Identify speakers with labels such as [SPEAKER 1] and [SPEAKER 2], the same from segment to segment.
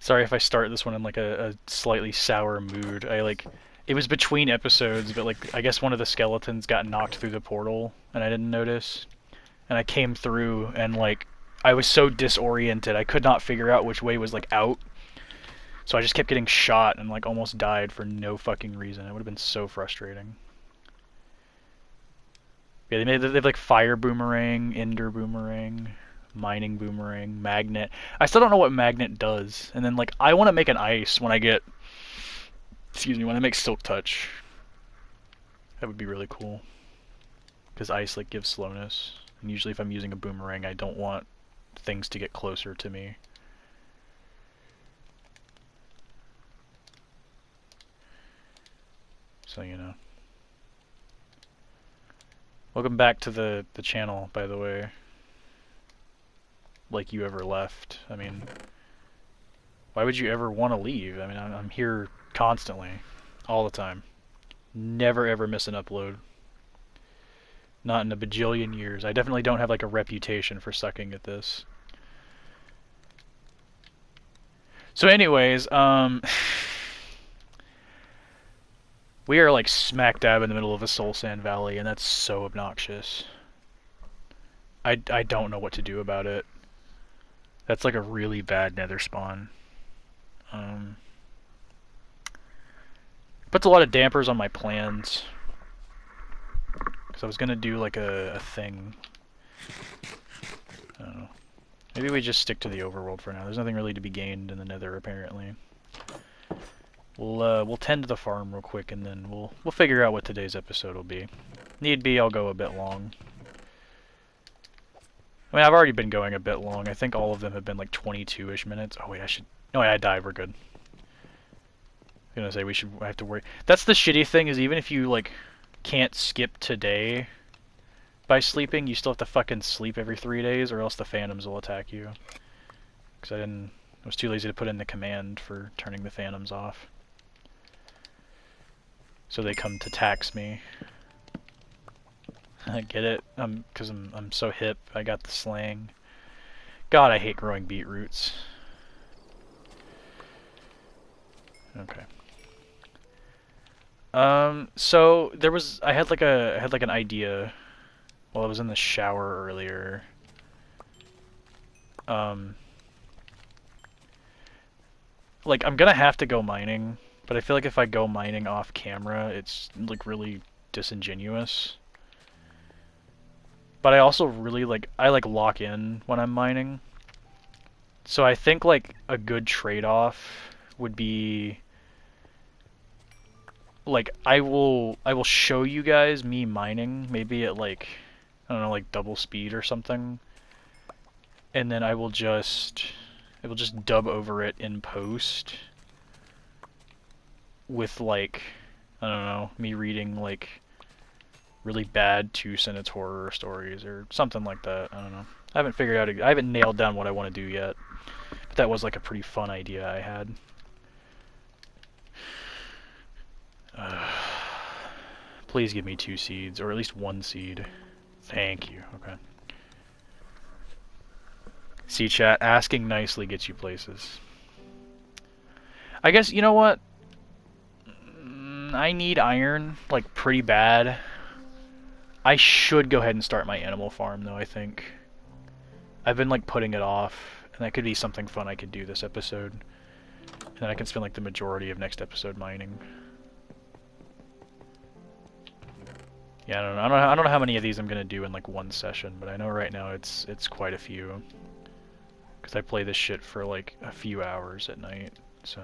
[SPEAKER 1] Sorry if I start this one in like a slightly sour mood. It was between episodes, but like I guess one of the skeletons got knocked through the portal and I didn't notice. And I came through and like I was so disoriented I could not figure out which way was like out. So I just kept getting shot and like almost died for no fucking reason. It would have been so frustrating. Yeah, they have like fire boomerang, ender boomerang, mining boomerang, magnet. I still don't know what magnet does. And then like I want to make an ice when I get, excuse me, when I make silk touch. That would be really cool. Because ice like gives slowness. And usually if I'm using a boomerang, I don't want things to get closer to me. So you know. Welcome back to the channel, by the way. Like you ever left. I mean, why would you ever want to leave? I mean, I'm here constantly, all the time. Never ever miss an upload. Not in a bajillion years. I definitely don't have like a reputation for sucking at this. So anyways, we are like smack dab in the middle of a Soul Sand Valley, and that's so obnoxious. I don't know what to do about it. That's like a really bad nether spawn. Puts a lot of dampers on my plans. Because I was going to do like a thing. I don't know. Maybe we just stick to the overworld for now. There's nothing really to be gained in the nether, apparently. We'll tend to the farm real quick, and then we'll figure out what today's episode will be. Need be, I'll go a bit long. I mean, I've already been going a bit long. I think all of them have been like 22-ish minutes. Oh wait, I should... No, wait, I died. We're good. I was gonna say I have to worry. That's the shitty thing, is even if you like can't skip today by sleeping, you still have to fucking sleep every 3 days, or else the phantoms will attack you. Because I was too lazy to put in the command for turning the phantoms off. So they come to tax me. I get it. Because I'm so hip. I got the slang. God, I hate growing beetroots. Okay. So there was I had like an idea while I was in the shower earlier. Like I'm gonna have to go mining, but I feel like if I go mining off camera, it's like really disingenuous. But I also really I lock in when I'm mining. So I think like a good trade-off would be like I will show you guys me mining, maybe at like I don't know, like double speed or something. And then I will just dub over it in post with like I don't know, me reading like really bad 2-sentence horror stories or something like that. I don't know. I haven't nailed down what I want to do yet. But that was like a pretty fun idea I had. Please give me 2 seeds, or at least 1 seed. Thank you. Okay. See, chat, asking nicely gets you places. I guess, you know what? I need iron, like, pretty bad. I should go ahead and start my animal farm, though, I think. I've been, like, putting it off, and that could be something fun I could do this episode. And then I can spend, like, the majority of next episode mining. Yeah, I don't know how many of these I'm gonna do in like one session, but I know right now it's quite a few. Cause I play this shit for like a few hours at night, so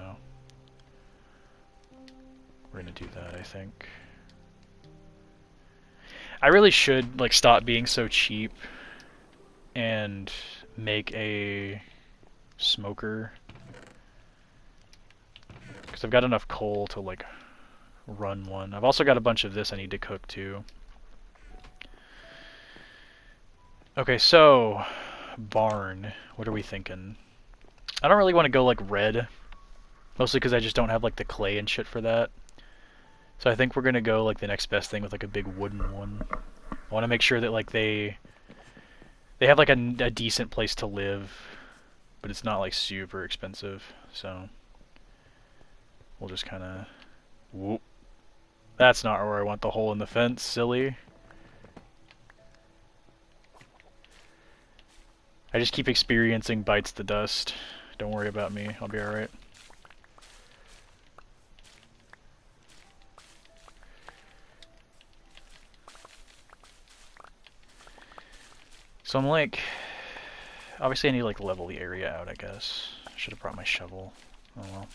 [SPEAKER 1] we're gonna do that, I think. I really should like stop being so cheap and make a smoker. Cause I've got enough coal to like run one. I've also got a bunch of this I need to cook too. Okay, so barn. What are we thinking? I don't really want to go like red, mostly because I just don't have like the clay and shit for that. So I think we're gonna go like the next best thing with like a big wooden one. I want to make sure that like they have like a decent place to live but it's not like super expensive, so we'll just kind of... Whoop. That's not where I want the hole in the fence, silly. I just keep experiencing bites the dust. Don't worry about me, I'll be alright. So I'm like... Obviously I need to like level the area out, I guess. Should have brought my shovel. Oh well.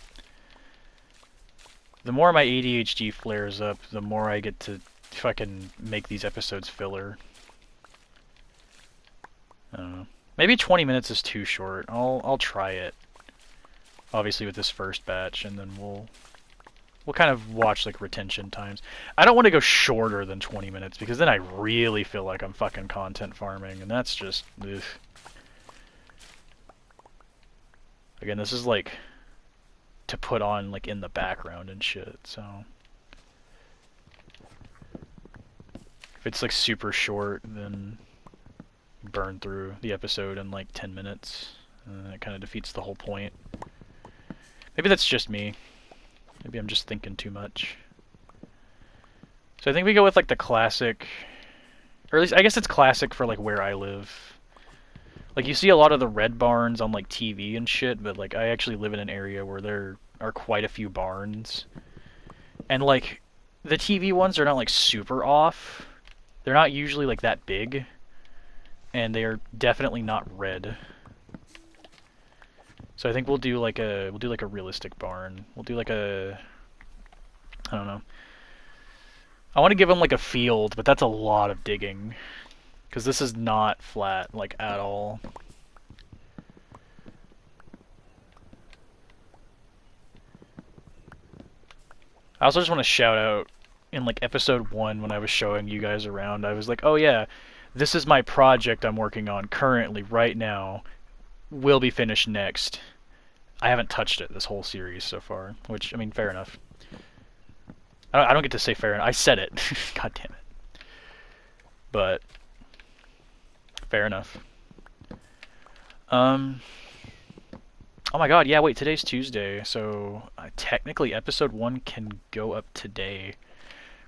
[SPEAKER 1] The more my ADHD flares up, the more I get to fucking make these episodes filler. I don't know. Maybe 20 minutes is too short. I'll try it. Obviously with this first batch, and then we'll kind of watch like retention times. I don't want to go shorter than 20 minutes because then I really feel like I'm fucking content farming, and that's just ugh. Again, this is like to put on like in the background and shit, so if it's like super short, then burn through the episode in like 10 minutes. It kind of defeats the whole point. Maybe that's just me. Maybe I'm just thinking too much. So I think we go with like the classic, or at least I guess it's classic for like where I live. Like, you see a lot of the red barns on, like, TV and shit, but, like, I actually live in an area where there are quite a few barns. And, like, the TV ones are not, like, super off. They're not usually, like, that big. And they are definitely not red. So I think we'll do, like, a realistic barn. We'll do, like, I don't know. I want to give them, like, a field, but that's a lot of digging. Because this is not flat, like, at all. I also just want to shout out, in, like, episode 1, when I was showing you guys around, I was like, oh yeah, this is my project I'm working on currently, right now. Will be finished next. I haven't touched it this whole series so far, which, I mean, fair enough. I don't get to say fair enough. I said it. God damn it. But... fair enough. Oh my god, yeah, wait, today's Tuesday, so technically episode 1 can go up today.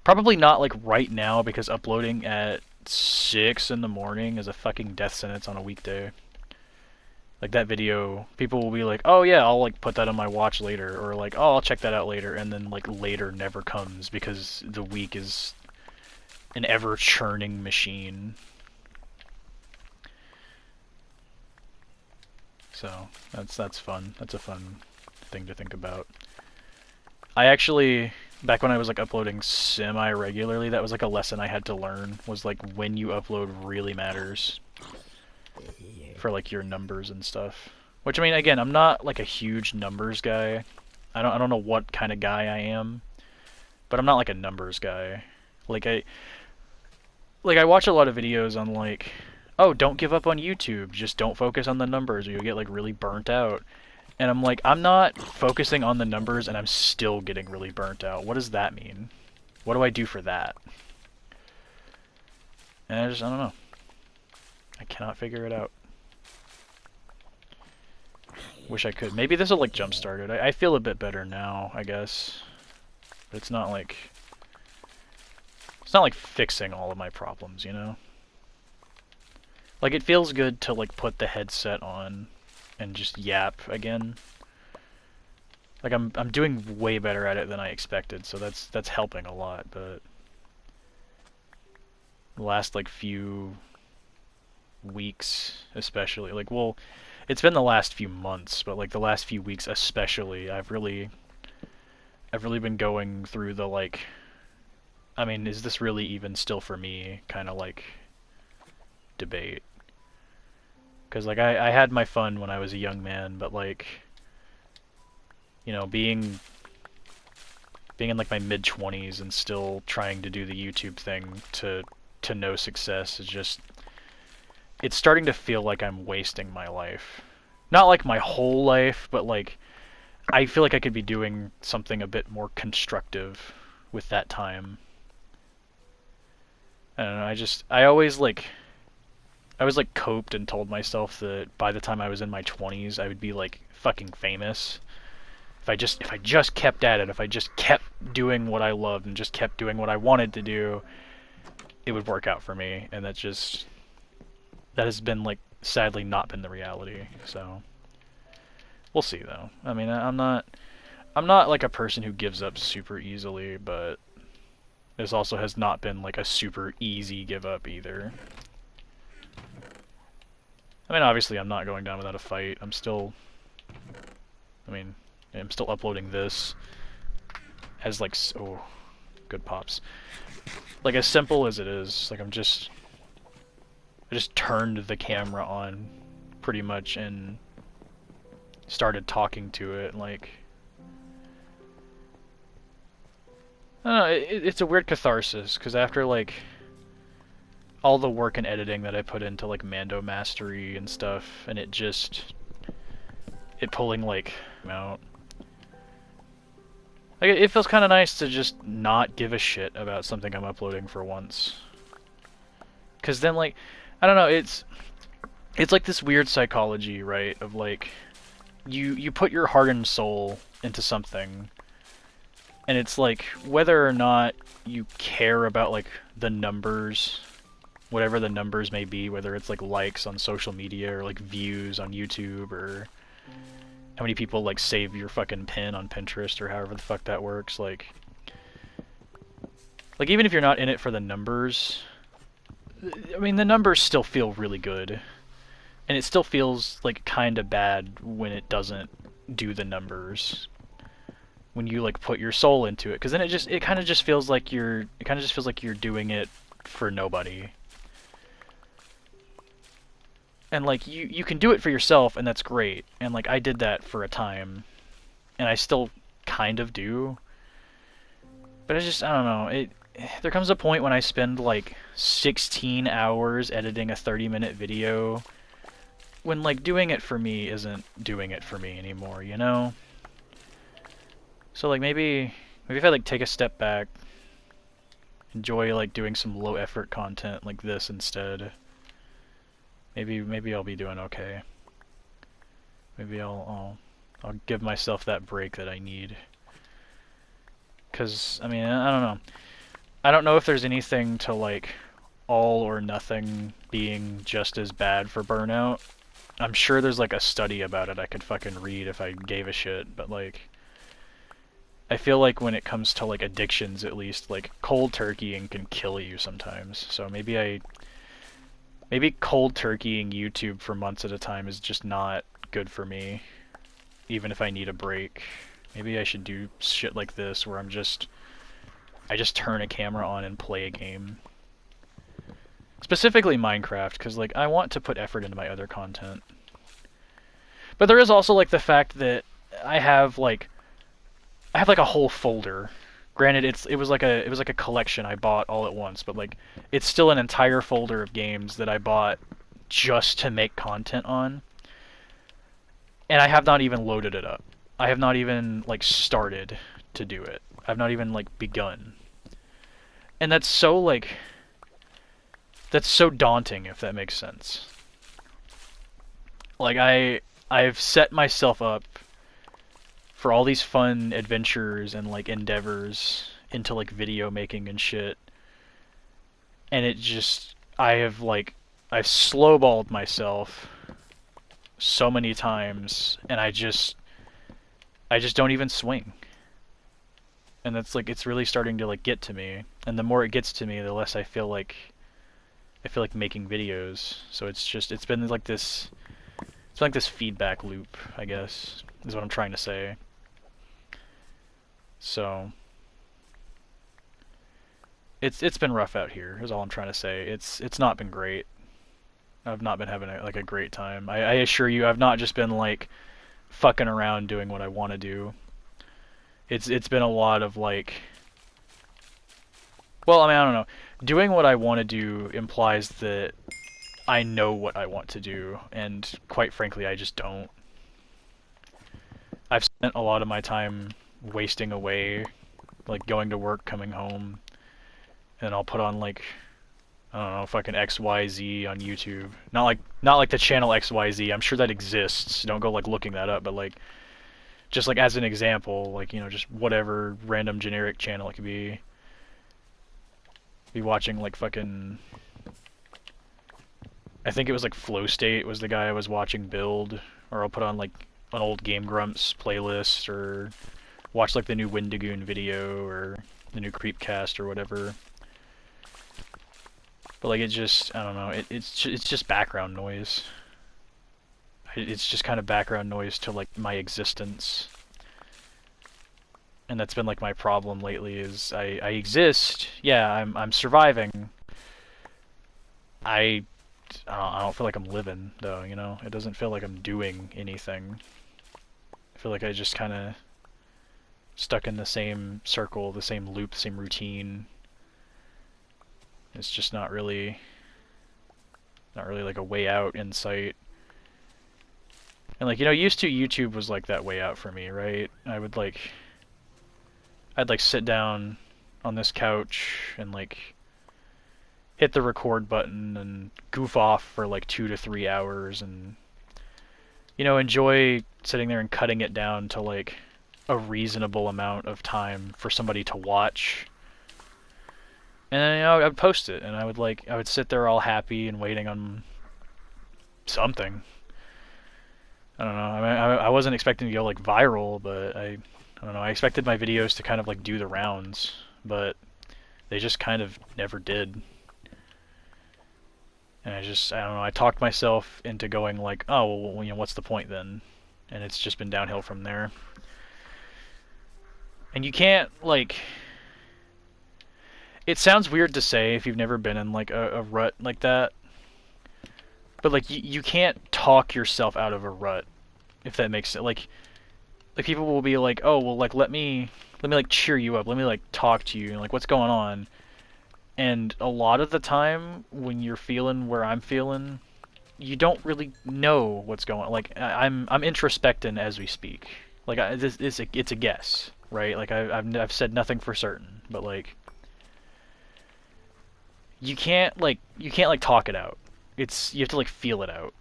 [SPEAKER 1] Probably not, like, right now, because uploading at 6 in the morning is a fucking death sentence on a weekday. Like, that video, people will be like, oh yeah, I'll, like, put that on my watch later, or like, oh, I'll check that out later, and then, like, later never comes, because the week is an ever-churning machine. So, that's fun. That's a fun thing to think about. I actually, back when I was like uploading semi-regularly, that was like a lesson I had to learn, was like when you upload really matters for like your numbers and stuff. Which, I mean, again, I'm not like a huge numbers guy. I don't know what kind of guy I am, but I'm not like a numbers guy. Like I watch a lot of videos on like, oh, don't give up on YouTube, just don't focus on the numbers or you'll get like really burnt out. And I'm like, I'm not focusing on the numbers and I'm still getting really burnt out. What does that mean? What do I do for that? And I don't know. I cannot figure it out. Wish I could. Maybe this will like jumpstart it. I feel a bit better now, I guess. But it's not like fixing all of my problems, you know? Like, it feels good to, like, put the headset on and just yap again. Like, I'm doing way better at it than I expected, so that's helping a lot, but the last, like, few weeks, especially, like, well, it's been the last few months, but, like, the last few weeks especially, I've really been going through the, like, I mean, is this really even still for me, kind of, like, debate. Because, like, I had my fun when I was a young man, but, like, you know, being in, like, my mid-20s and still trying to do the YouTube thing to no success is just... it's starting to feel like I'm wasting my life. Not, like, my whole life, but, like, I feel like I could be doing something a bit more constructive with that time. I don't know, I always, like... I was like coped and told myself that by the time I was in my 20s, I would be like fucking famous. If I just kept at it, if I just kept doing what I loved and just kept doing what I wanted to do, it would work out for me. And that has been like sadly not been the reality. So we'll see though. I mean, I'm not like a person who gives up super easily, but this also has not been like a super easy give up either. I mean, obviously I'm not going down without a fight. I'm still uploading this as like, oh, good pops. Like as simple as it is, like I just turned the camera on pretty much and started talking to it, like I don't know, it's a weird catharsis, because after like all the work and editing that I put into like Mando Mastery and stuff, and it pulling like out, like it feels kind of nice to just not give a shit about something I'm uploading for once. Because then like, I don't know, it's like this weird psychology, right, of like you put your heart and soul into something, and it's like whether or not you care about like the numbers, whatever the numbers may be, whether it's like likes on social media or like views on YouTube or how many people like save your fucking pin on Pinterest or however the fuck that works, like even if you're not in it for the numbers, I mean the numbers still feel really good. And it still feels like kind of bad when it doesn't do the numbers. When you like put your soul into it, because then it kind of just feels like you're doing it for nobody. And like you can do it for yourself, and that's great. And like I did that for a time, and I still kind of do. But I don't know. There comes a point when I spend like 16 hours editing a 30-minute video, when like doing it for me isn't doing it for me anymore, you know? So like maybe if I like take a step back, enjoy like doing some low effort content like this instead, maybe I'll be doing okay. Maybe I'll give myself that break that I need. 'Cause I mean, I don't know. I don't know if there's anything to like all or nothing being just as bad for burnout. I'm sure there's like a study about it I could fucking read if I gave a shit, but like I feel like when it comes to like addictions, at least, like cold turkeying can kill you sometimes. So maybe cold turkeying YouTube for months at a time is just not good for me, even if I need a break. Maybe I should do shit like this where I just turn a camera on and play a game. Specifically Minecraft, because like I want to put effort into my other content. But there is also like the fact that I have like a whole folder. Granted, it was like a collection I bought all at once, but like it's still an entire folder of games that I bought just to make content on. And I have not even loaded it up. I have not even like started to do it. I've not even like begun. And that's so daunting, if that makes sense. Like I've set myself up for all these fun adventures and like endeavors into like video making and shit, and I've slowballed myself so many times, and I just don't even swing. And that's like, it's really starting to like get to me, and the more it gets to me, the less I feel like making videos. So it's been like this feedback loop, I guess, is what I'm trying to say. So it's been rough out here, is all I'm trying to say. It's not been great. I've not been having a great time. I assure you, I've not just been like fucking around doing what I want to do. It's been a lot of like, well, I mean, I don't know. Doing what I want to do implies that I know what I want to do, and quite frankly, I just don't. I've spent a lot of my time wasting away, like going to work, coming home, and I'll put on like I don't know, fucking XYZ on YouTube. Not like the channel XYZ. I'm sure that exists. Don't go like looking that up, but like just like as an example, like, you know, just whatever random generic channel it could be. Be watching like fucking, I think it was like Flow State was the guy I was watching build, or I'll put on like an old Game Grumps playlist, or watch like the new Windigoon video, or the new Creepcast, or whatever. But like, it just, I don't know, it's just background noise. It's just kind of background noise to like my existence. And that's been like my problem lately, is I exist, yeah, I'm surviving. I don't feel like I'm living, though, you know? It doesn't feel like I'm doing anything. I feel like I just kind of stuck in the same circle, the same loop, the same routine. It's just not really like a way out in sight. And like, you know, used to YouTube was like that way out for me, right? I'd like sit down on this couch and like hit the record button and goof off for like 2 to 3 hours, and, you know, enjoy sitting there and cutting it down to like a reasonable amount of time for somebody to watch. And then, you know, I'd post it, and I would sit there all happy and waiting on something. I don't know. I mean, I wasn't expecting to go like viral, but I don't know. I expected my videos to kind of like do the rounds, but they just kind of never did. And I don't know. I talked myself into going like, oh, well, you know, what's the point then? And it's just been downhill from there. And you can't like. It sounds weird to say if you've never been in like a rut like that, but like you can't talk yourself out of a rut, if that makes sense. Like people will be like, oh, well, like let me like cheer you up, let me like talk to you, and like, what's going on? And a lot of the time when you're feeling where I'm feeling, you don't really know what's going on. Like I'm introspecting as we speak. Like it's a guess, right? Like I've said nothing for certain, but like. You can't like talk it out. You have to like feel it out.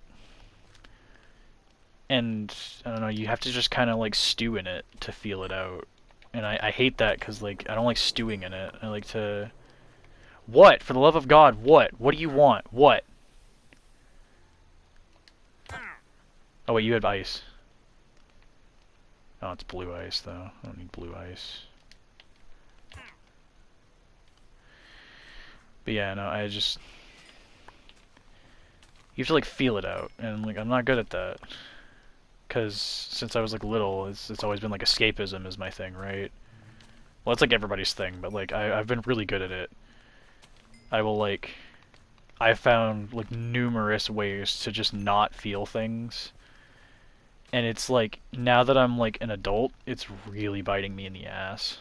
[SPEAKER 1] And I don't know, you have to just kind of like stew in it to feel it out. And I hate that, because like I don't like stewing in it. I like to. What? For the love of God, what? What do you want? What? Oh wait, you had ice. Oh, it's blue ice though. I don't need blue ice. But yeah, no, you have to like feel it out, and like I'm not good at that. Cause since I was like little, it's always been like escapism is my thing, right? Well, it's like everybody's thing, but like I've been really good at it. I found like numerous ways to just not feel things. And it's like, now that I'm like an adult, it's really biting me in the ass.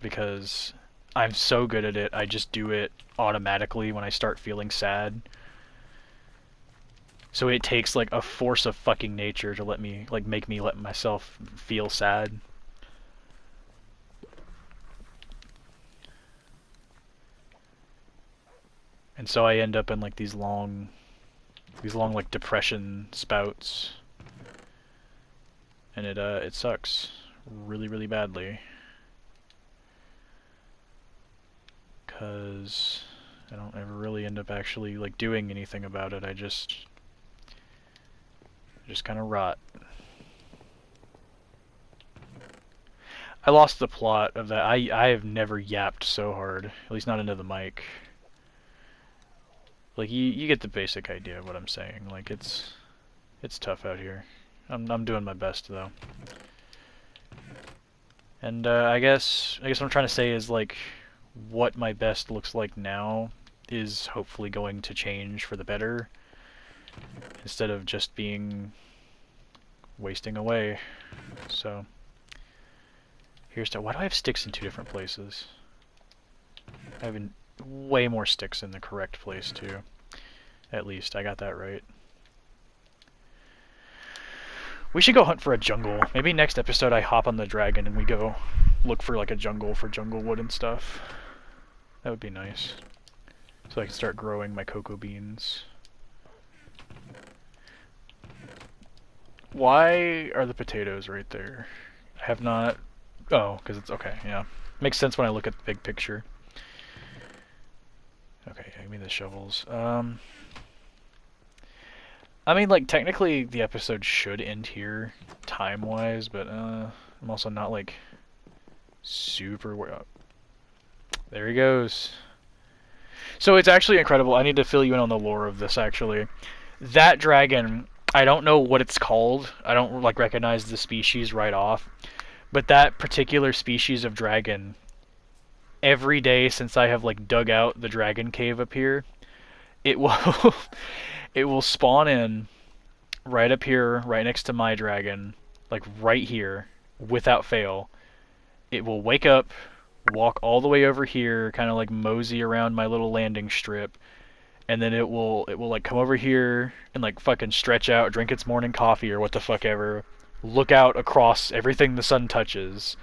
[SPEAKER 1] Because I'm so good at it, I just do it automatically when I start feeling sad. So it takes like a force of fucking nature to make me let myself feel sad. And so I end up in like these long like depression spouts. And it sucks really, really badly. 'Cause I don't ever really end up actually like doing anything about it. I just kind of rot. I lost the plot of that. I have never yapped so hard, at least not into the mic. Like you get the basic idea of what I'm saying. Like it's tough out here. I'm doing my best though. And I guess what I'm trying to say is like, what my best looks like now is hopefully going to change for the better, instead of just being wasting away. So here's to. Why do I have sticks in 2 different places? I have way more sticks in the correct place too. At least I got that right. We should go hunt for a jungle. Maybe next episode I hop on the dragon and we go look for like a jungle for jungle wood and stuff. That would be nice. so I can start growing my cocoa beans. Why are the potatoes right there? I have not... Oh, because it's... Okay, yeah. Makes sense when I look at the big picture. Okay, give me the shovels. I mean, like, technically the episode should end here, time-wise, but, I'm also not, like, super... There he goes. So it's actually incredible. I need to fill you in on the lore of this, actually. That dragon... I don't know what it's called. I don't like recognize the species right off. But that particular species of dragon, every day since I have like dug out the dragon cave up here, it will it will spawn in right up here, right next to my dragon, like right here, without fail. It will wake up, walk all the way over here, kind of like mosey around my little landing strip, and then it will like come over here and like fucking stretch out, drink its morning coffee or what the fuck ever, look out across everything the sun touches,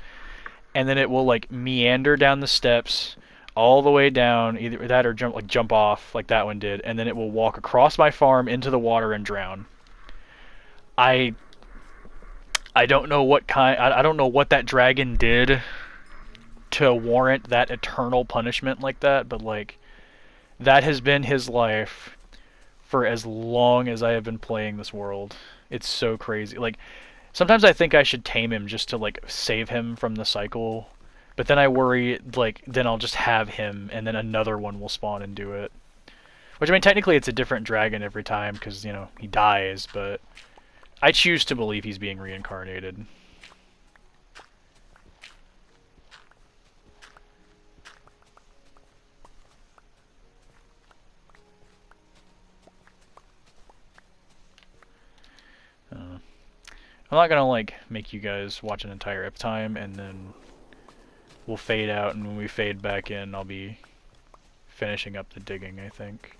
[SPEAKER 1] and then it will like meander down the steps all the way down, either that or jump off like that one did, and then it will walk across my farm into the water and drown. I I don't know what kind I don't know what that dragon did to warrant that eternal punishment like that, but like that has been his life for as long as I have been playing this world. It's so crazy. Like, sometimes I think I should tame him just to, like, save him from the cycle. But then I worry, like, then I'll just have him, and then another one will spawn and do it. Which, I mean, technically it's a different dragon every time, because, you know, he dies, but I choose to believe he's being reincarnated. I'm not gonna like make you guys watch an entire uptime and then we'll fade out, and when we fade back in I'll be finishing up the digging, I think.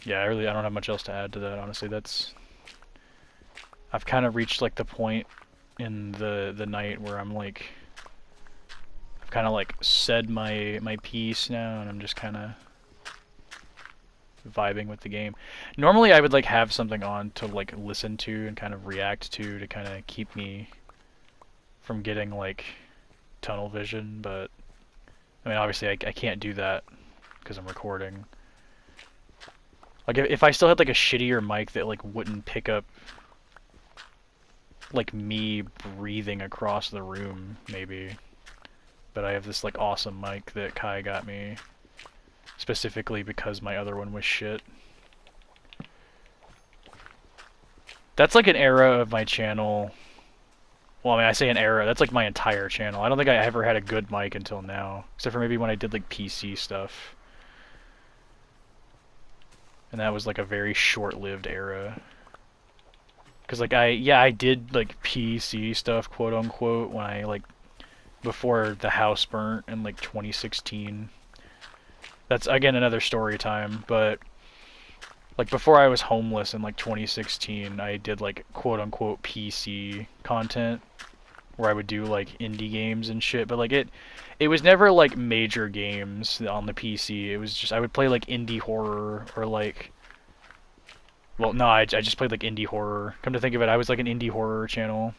[SPEAKER 1] Yeah, I don't have much else to add to that, honestly. I've kind of reached like the point in the night where I'm like, I've kind of like said my piece now, and I'm just kind of vibing with the game. Normally I would like have something on to like listen to and kind of react to kind of keep me from getting like tunnel vision, but I mean obviously I can't do that because I'm recording. Like, if I still had, like, a shittier mic that, like, wouldn't pick up, like, me breathing across the room, maybe. But I have this, like, awesome mic that Kai got me, specifically because my other one was shit. That's, like, an era of my channel. Well, I mean, I say an era, that's, like, my entire channel. I don't think I ever had a good mic until now, except for maybe when I did, like, PC stuff. And that was like a very short-lived era. Cause like I did like PC stuff, quote unquote, when I like before the house burnt in like 2016. That's again another story time, but like before I was homeless in like 2016, I did like quote unquote PC content where I would do like indie games and shit, but like it was never like major games on the PC. It was just I would play like indie horror or like, well, no, I just played like indie horror. Come to think of it, I was like an indie horror channel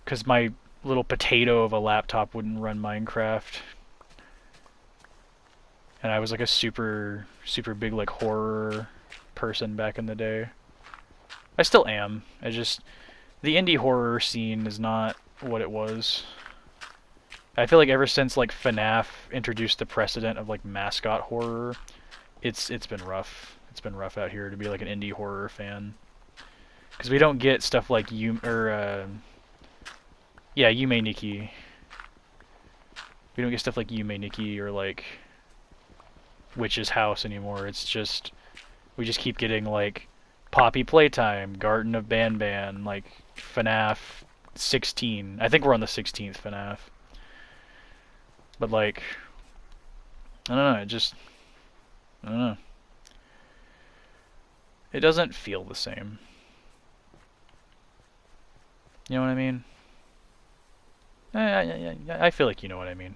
[SPEAKER 1] because my little potato of a laptop wouldn't run Minecraft, and I was like a super big like horror person back in the day. I still am. The indie horror scene is not what it was. I feel like ever since like FNAF introduced the precedent of like mascot horror, it's been rough. It's been rough out here to be like an indie horror fan, because we don't get stuff like Yume Nikki. We don't get stuff like Yume Nikki or like Witch's House anymore. It's just we just keep getting like Poppy Playtime, Garden of Banban, like FNAF 16. I think we're on the 16th FNAF. But like I don't know, I don't know. It doesn't feel the same. You know what I mean? I feel like you know what I mean.